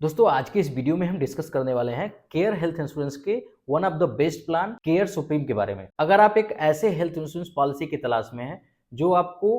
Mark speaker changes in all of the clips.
Speaker 1: दोस्तों आज के इस वीडियो में हम डिस्कस करने वाले हैं केयर हेल्थ इंश्योरेंस के one of the best plan care supreme के बारे में। अगर आप एक ऐसे हेल्थ इंश्योरेंस पॉलिसी की तलाश में हैं जो आपको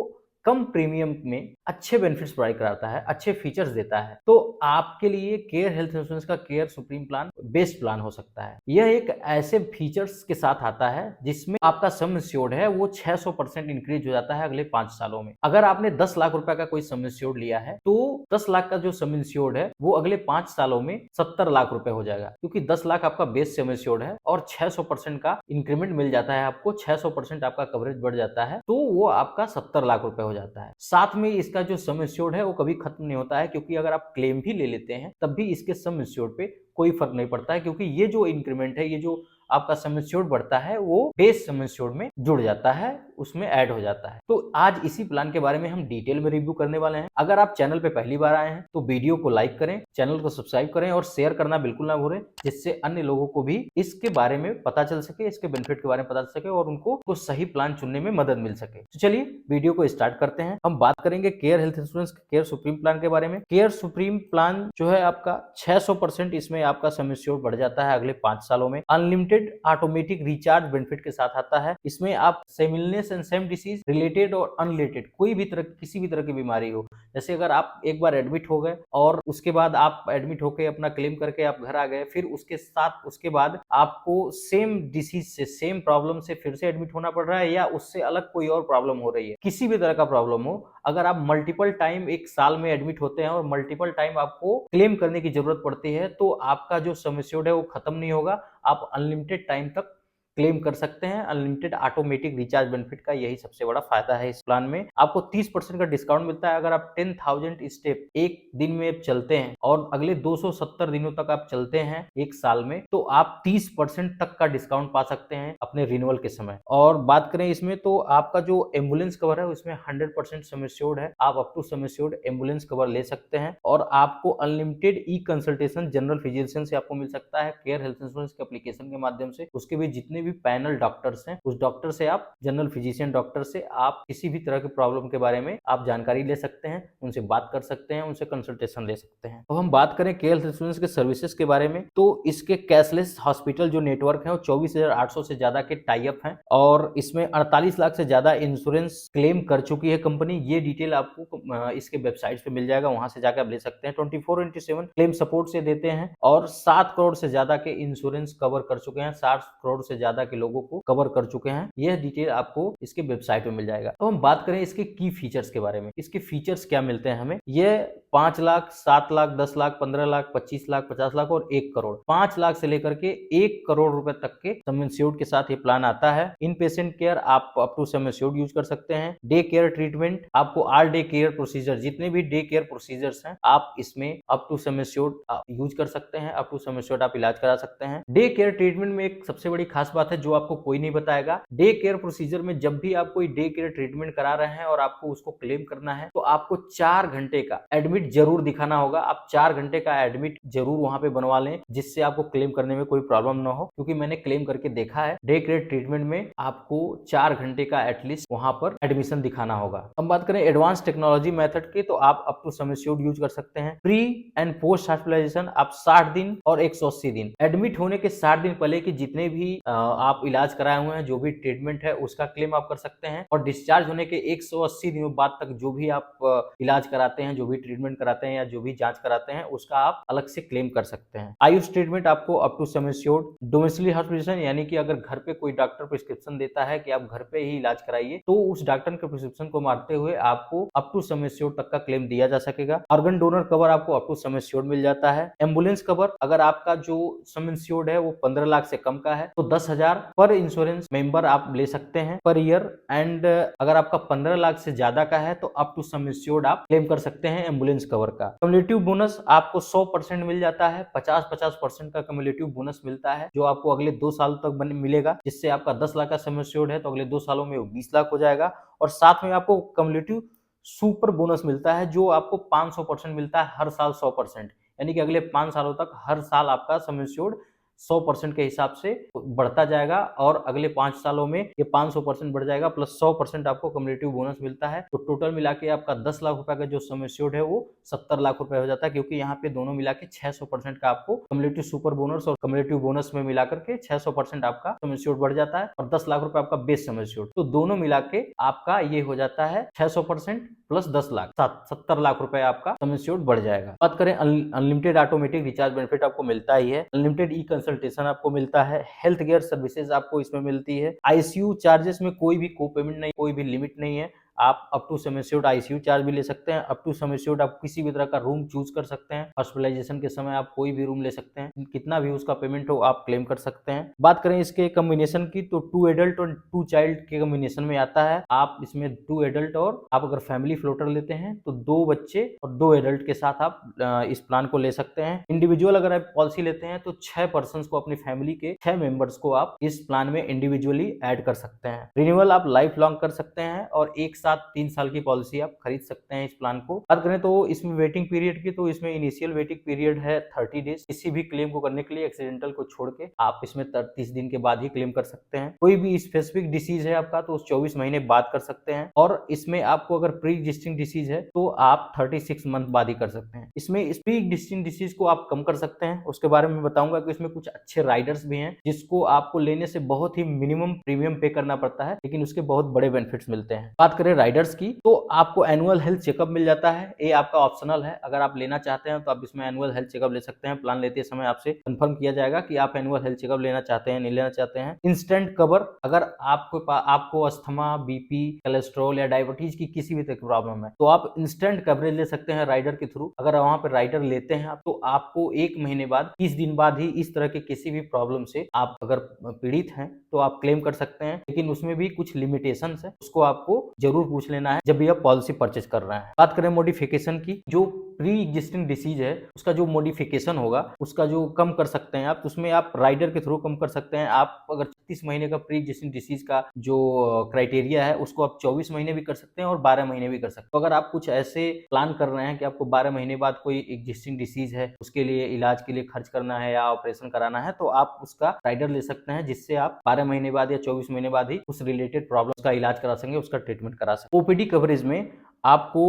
Speaker 1: कम प्रीमियम में अच्छे बेनिफिट्स प्रोवाइड कराता है, अच्छे फीचर्स देता है, तो आपके लिए केयर हेल्थ इंश्योरेंस का care supreme plan best plan हो सकता है। यह एक ऐसे फीचर्स के साथ आता है जिसमें आपका सम इंश्योर्ड है वो 600% इंक्रीज हो जाता है अगले 5 सालों में। अगर आपने 10 लाख रुपए का कोई सम इंश्योर्ड लिया है तो 10 लाख का जो सम इंश्योर्ड है वो अगले 5 सालों में 70 लाख रुपए हो जाएगा, क्योंकि 10 लाख आपका बेस सम इंश्योर्ड है और 600% का इंक्रीमेंट मिल जाता है आपको, 600% आपका कवरेज बढ़ जाता है, तो वो आपका 70 लाख रुपए हो जाता है। साथ में इसका जो सम इंश्योर्ड है वो कभी खत्म नहीं होता है, क्योंकि अगर आप क्लेम भी ले लेते हैं तब भी इसके सम इंश्योर्ड पे कोई फर्क नहीं पड़ता है, क्योंकि ये जो इंक्रीमेंट है, ये जो आपका सम इंश्योर्ड बढ़ता है वो बेस सम इंश्योर्ड में जुड़ जाता है, उसमें ऐड हो जाता है। तो आज इसी प्लान के बारे में हम डिटेल में रिव्यू करने वाले हैं। अगर आप चैनल पे पहली बार आए हैं तो वीडियो को लाइक करें, चैनल को सब्सक्राइब करें और शेयर करना बिल्कुल ना भूलें, जिससे अन्य लोगों को भी इसके बारे में पता चल सके, इसके बेनिफिट के बारे में पता चल सके और उनको सही प्लान चुनने में मदद मिल सके। तो चलिए वीडियो को स्टार्ट करते हैं। हम बात करेंगे care health insurance care supreme plan के बारे में। केयर सुप्रीम प्लान जो है आपका 600% इसमें आपका सम इंश्योर्ड बढ़ जाता है अगले 5 सालों में। अनलिमिटेड ऑटोमेटिक रिचार्ज बेनिफिट के साथ आता है। इसमें आप same illness and same disease, related और अनरिलेटेड, कोई भी तरह किसी भी तरह की बीमारी हो, जैसे अगर आप एक बार एडमिट हो गए और उसके बाद आप एडमिट होकर अपना क्लेम करके आप घर आ गए, फिर उसके बाद आपको सेम डिसीज से, सेम प्रॉब्लम से फिर से एडमिट होना पड़ रहा है या उससे अलग कोई और प्रॉब्लम हो रही है, किसी भी तरह का प्रॉब्लम हो, अगर आप मल्टीपल टाइम एक साल में एडमिट होते हैं और मल्टीपल टाइम आपको क्लेम करने की जरूरत पड़ती है, तो आपका जो सम इंश्योर्ड है वो खत्म नहीं होगा। आप अनलिमिटेड टाइम तक क्लेम कर सकते हैं। अनलिमिटेड ऑटोमेटिक रिचार्ज बेनिफिट का यही सबसे बड़ा फायदा है। इस प्लान में आपको 30% का डिस्काउंट मिलता है अगर आप 10,000 स्टेप एक दिन में चलते हैं और अगले 270 दिनों तक आप चलते हैं एक साल में, तो आप 30% तक का डिस्काउंट पा सकते हैं अपने रिन्यूअल के समय। और बात करें इसमें तो आपका जो एम्बुलेंस कवर है उसमें 100% सम इंश्योर्ड है। आप up to sum insured ambulance cover ले सकते हैं और आपको unlimited e consultation general physician से आपको मिल सकता है केयर हेल्थ इंश्योरेंस के एप्लीकेशन के माध्यम से। उसके भी जितने भी पैनल डॉक्टर्स हैं, उस डॉक्टर से आप, जनरल फिजिशियन डॉक्टर से आप किसी भी तरह के प्रॉब्लम के बारे में आप जानकारी ले सकते हैं, उनसे बात कर सकते हैं, उनसे कंसल्टेशन ले सकते हैं। अब हम बात करें केयर हेल्थ इंश्योरेंस के सर्विसेज के बारे में, तो इसके कैशलेस हॉस्पिटल जो नेटवर्क है वो 24,800 से ज्यादा के टाई अप हैं और इसमें 48 लाख से ज्यादा इंश्योरेंस क्लेम कर चुकी है कंपनी। ये डिटेल आपको इसके वेबसाइट पे मिल जाएगा, वहां से जाकर आप ले सकते हैं। 24/7 क्लेम सपोर्ट से देते हैं और 7 करोड़ से ज्यादा के इंश्योरेंस कवर कर चुके हैं, 60 करोड़ से ज्यादा के लोगों को कवर कर चुके हैं। यह डिटेल आपको इसके वेबसाइट में मिल जाएगा। तो हम बात करें इसके की फीचर्स के बारे में, इसके फीचर्स क्या मिलते हैं हमें। यह 5 लाख, 7 लाख, 10 लाख, 15 लाख, 25 लाख, 50 लाख और 1 करोड़, 5 लाख से लेकर के 1 करोड़ रुपए तक के सम इंश्योर्ड के साथ ये प्लान आता है। इन पेशेंट केयर आप up to sum insured use कर सकते हैं। डे केयर ट्रीटमेंट, आपको ऑल डे केयर प्रोसीजर, जितने भी डे केयर प्रोसीजर्स हैं आप इसमें up to sum insured use कर सकते हैं, अप टू सम इंश्योर्ड आप इलाज करा सकते हैं। डे केयर ट्रीटमेंट में एक सबसे बड़ी खास बात है जो आपको कोई नहीं बताएगा। डे केयर प्रोसीजर में जब भी आप कोई डे केयर ट्रीटमेंट करा रहे हैं और आपको उसको क्लेम करना है, तो आपको 4 घंटे का एडमिट जरूर दिखाना होगा। आप 4 घंटे का एडमिट जरूर वहां पे बनवा लें, जिससे आपको क्लेम करने में कोई प्रॉब्लम ना हो, क्योंकि मैंने क्लेम करके देखा है डे केयर ट्रीटमेंट में आपको 4 घंटे का एटलीस्ट वहां पर एडमिशन दिखाना होगा। अब बात करें एडवांस टेक्नोलॉजी मेथड की, तो आप up to sum insured use कर सकते हैं। प्री एंड पोस्ट हॉस्पिटलाइजेशन आप 60 दिन और 180 दिन, एडमिट होने के 60 दिन पहले की जितने भी आप इलाज कराए हुए हैं, जो भी ट्रीटमेंट है उसका क्लेम आप कर सकते हैं। और डिस्चार्ज होने के 180 दिनों बाद तक जो भी आप इलाज कराते हैं, जो भी ट्रीटमेंट कराते हैं या जो भी जांच कराते हैं, उसका आप अलग से क्लेम कर सकते हैं। आयुष ट्रीटमेंट आपको up to sum insured. Domiciliary hospitalisation, यानी कि अगर घर पे कोई डॉक्टर प्रिस्क्रिप्शन देता है कि आप घर पे ही इलाज कराइए, तो उस डॉक्टर के प्रिस्क्रिप्शन को मानते हुए आपको अप टू सम इंश्योर्ड तक का क्लेम दिया जा सकेगा। ऑर्गन डोनर कवर आपको अप टू सम इंश्योर्ड मिल जाता है। एम्बुलेंस कवर, अगर आपका जो सम इंश्योर्ड है वो 15 लाख से कम का है, तो 10,000 पर इंश्योरेंस मेंबर आप ले सकते हैं पर ईयर। एंड अगर आपका 15 लाख से ज्यादा का है तो अप टू सम इंश्योर्ड आप क्लेम कर सकते हैं एम्बुलेंस कवर का। कम्युलेटिव बोनस आपको 100% मिल जाता है, 50-50% का कम्युलेटिव बोनस मिलता है, जो आपको अगले 2 साल तक मिलेगा, जिससे आपका 10 लाख का सम इंश्योर्ड है तो अगले 2 सालों में वो 20 लाख हो जाएगा। और साथ में आपको कम्युलेटिव सुपर बोनस मिलता है, जो आपको 500% मिलता है हर साल 100%, यानी कि अगले 5 सालों तक हर साल आपका सम इंश्योर्ड 100% के हिसाब से बढ़ता जाएगा और अगले 5 सालों में ये 500% बढ़ जाएगा प्लस 100% आपको कम्युलेटिव बोनस मिलता है। तो टोटल मिला के आपका 10 लाख रुपए का जो सम एश्योर्ड है वो 70 लाख रुपए हो जाता है, क्योंकि यहाँ पे दोनों मिला के 600% का आपको कम्युलेटिव सुपर बोनस और कम्युलेटिव बोनस में मिला करके 600% आपका सम एश्योर्ड बढ़ जाता है और 10 लाख रुपए आपका बेस सम एश्योर्ड। तो दोनों मिला के आपका ये हो जाता है 600% प्लस 10 लाख 70 लाख रुपए आपका सम एश्योर्ड बढ़ जाएगा। बात करें अनलिमिटेड ऑटोमेटिक रिचार्ज बेनिफिट आपको मिलता ही है, अनलिमिटेड ई कंसल्टेशन आपको मिलता है, हेल्थ केयर सर्विसेज आपको इसमें मिलती है, आईसीयू चार्जेस में कोई भी को पेमेंट नहीं, कोई भी लिमिट नहीं है। आप up to sum assured ICU charge भी ले सकते हैं, अप टू सम एश्योर्ड आप किसी भी तरह का रूम चूज कर सकते हैं, हॉस्पिटलाइजेशन के समय आप कोई भी रूम ले सकते हैं, कितना भी उसका पेमेंट हो आप क्लेम कर सकते हैं। बात करें इसके कॉम्बिनेशन की तो 2 एडल्ट और 2 चाइल्ड के कॉम्बिनेशन में आता है। आप इसमें 2 एडल्ट और आप अगर फैमिली फ्लोटर लेते हैं तो 2 बच्चे और 2 एडल्ट के साथ आप इस प्लान को ले सकते हैं। इंडिविजुअल अगर आप पॉलिसी लेते हैं तो 6 पर्सन को, अपनी फैमिली के 6 मेंबर्स को आप इस प्लान में इंडिविजुअली ऐड कर सकते हैं। रिन्यूअल आप लाइफ लॉन्ग कर सकते हैं और एक साथ 3 साल की पॉलिसी आप खरीद सकते हैं इस प्लान को। बात करें तो इसमें वेटिंग पीरियड की, तो इसमें इनिशियल वेटिंग पीरियड है 30 डेज। किसी भी क्लेम को करने के लिए एक्सीडेंटल को छोड़ के आप इसमें 30 दिन के बाद ही क्लेम कर सकते हैं। कोई भी स्पेसिफिक डिसीज है आपका तो उस 24 महीने बाद कर सकते हैं और इसमें आपको अगर प्री एग्जिस्टिंग डिसीज है तो आप 36 मंथ बाद ही कर सकते हैं। इसमें प्री एग्जिस्टिंग डिसीज को आप कम कर सकते हैं, उसके बारे में बताऊंगा कि इसमें कुछ अच्छे राइडर्स भी हैं जिसको आपको लेने से बहुत ही मिनिमम प्रीमियम पे करना पड़ता है, लेकिन उसके बहुत बड़े बेनिफिट्स मिलते हैं। बात करें राइडर्स की तो आपको एनुअल हेल्थ चेकअप मिल जाता है, ये आपका ऑप्शनल है। अगर आप लेना चाहते हैं तो आप इसमें एनुअल हेल्थ चेकअप ले सकते हैं। प्लान लेते समय आपसे कंफर्म किया जाएगा कि आप एनुअल हेल्थ चेकअप लेना चाहते हैं नहीं लेना चाहते हैं। इंस्टेंट कवर, अगर आपको अस्थमा, बीपी, कोलेस्ट्रॉल या डायबिटीज की किसी भी तरह की प्रॉब्लम है तो आप इंस्टेंट कवरेज ले सकते हैं राइडर के थ्रू। अगर वहां पर राइडर लेते हैं तो आपको 1 महीने बाद 30 दिन बाद ही इस तरह के किसी भी प्रॉब्लम से आप अगर पीड़ित हैं तो आप क्लेम कर सकते हैं, लेकिन उसमें भी कुछ लिमिटेशंस है, उसको आपको जरूर पूछ लेना है जब भी आप पॉलिसी परचेज कर रहे हैं। बात करें मॉडिफिकेशन की, जो प्री एग्जिस्टिंग डिसीज है उसका जो मॉडिफिकेशन होगा उसका जो कम कर सकते हैं आप, तो उसमें आप राइडर के थ्रू कम कर सकते हैं। आप अगर 36 महीने का प्री एग्जिस्टिंग डिसीज का जो क्राइटेरिया है उसको आप 24 महीने भी कर सकते हैं और 12 महीने भी कर सकते हैं। तो अगर आप कुछ ऐसे प्लान कर रहे हैं कि आपको 12 महीने बाद कोई एग्जिस्टिंग डिसीज है, उसके लिए इलाज के लिए खर्च करना है या ऑपरेशन कराना है, तो आप उसका राइडर ले सकते हैं जिससे आप 12 महीने बाद या 24 महीने बाद ही उस रिलेटेड प्रॉब्लम का इलाज करा सकेंगे, उसका ट्रीटमेंट करा सकें। ओपीडी कवरेज में आपको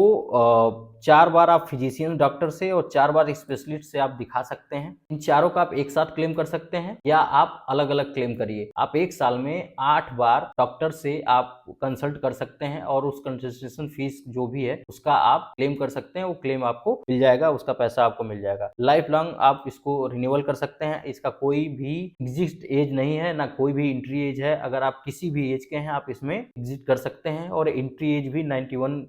Speaker 1: 4 बार आप फिजिशियन डॉक्टर से और 4 बार स्पेशलिस्ट से आप दिखा सकते हैं। इन चारों का आप एक साथ क्लेम कर सकते हैं या आप अलग अलग क्लेम करिए। आप एक साल में 8 बार डॉक्टर से आप कंसल्ट कर सकते हैं और उस कंसल्टेशन फीस जो भी है उसका आप क्लेम कर सकते हैं, वो क्लेम आपको मिल जाएगा, उसका पैसा आपको मिल जाएगा। लाइफ लॉन्ग आप इसको रिन्यूअल कर सकते हैं, इसका कोई भी एग्जिस्ट एज नहीं है, ना कोई भी एंट्री एज है। अगर आप किसी भी एज के हैं आप इसमें एग्जिट कर सकते हैं और एंट्री एज भी 91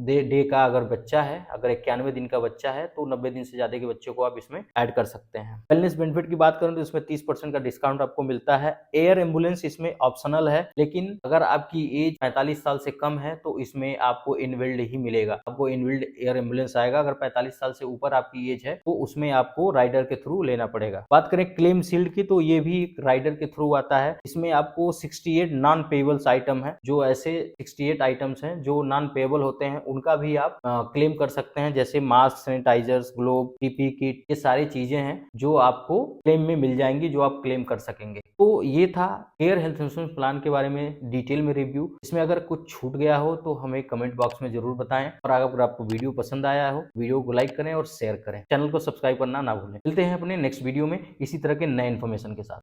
Speaker 1: डे का अगर बच्चा है, अगर 91 दिन का बच्चा है तो 90 दिन से ज्यादा के बच्चों को आप इसमें ऐड कर सकते हैं। वेलनेस बेनिफिट की बात करें तो इसमें 30% का डिस्काउंट आपको मिलता है। एयर एम्बुलेंस इसमें ऑप्शनल है, लेकिन अगर आपकी एज 45 साल से कम है तो इसमें आपको इनबिल्ड ही मिलेगा, आपको इनबिल्ड एयर एम्बुलेंस आएगा। अगर 45 साल से ऊपर आपकी एज है तो उसमें आपको राइडर के थ्रू लेना पड़ेगा। बात करें क्लेम शील्ड की तो ये भी राइडर के थ्रू आता है। इसमें आपको 68 नॉन पेएबल्स आइटम है, जो ऐसे 68 आइटम्स हैं जो नॉन पेएबल होते हैं उनका भी आप क्लेम कर सकते हैं, जैसे mask, sanitisers, glove, PP kit, ये सारी चीजें हैं जो आपको क्लेम में मिल जाएंगी, जो आप क्लेम कर सकेंगे। तो ये था केयर हेल्थ इंश्योरेंस प्लान के बारे में डिटेल में रिव्यू। इसमें अगर कुछ छूट गया हो तो हमें कमेंट बॉक्स में जरूर बताएं और अगर आपको वीडियो पसंद आया हो वीडियो को लाइक करें और शेयर करें, चैनल को सब्सक्राइब करना ना भूलें। मिलते हैं अपने नेक्स्ट वीडियो में इसी तरह के नए इन्फॉर्मेशन के साथ।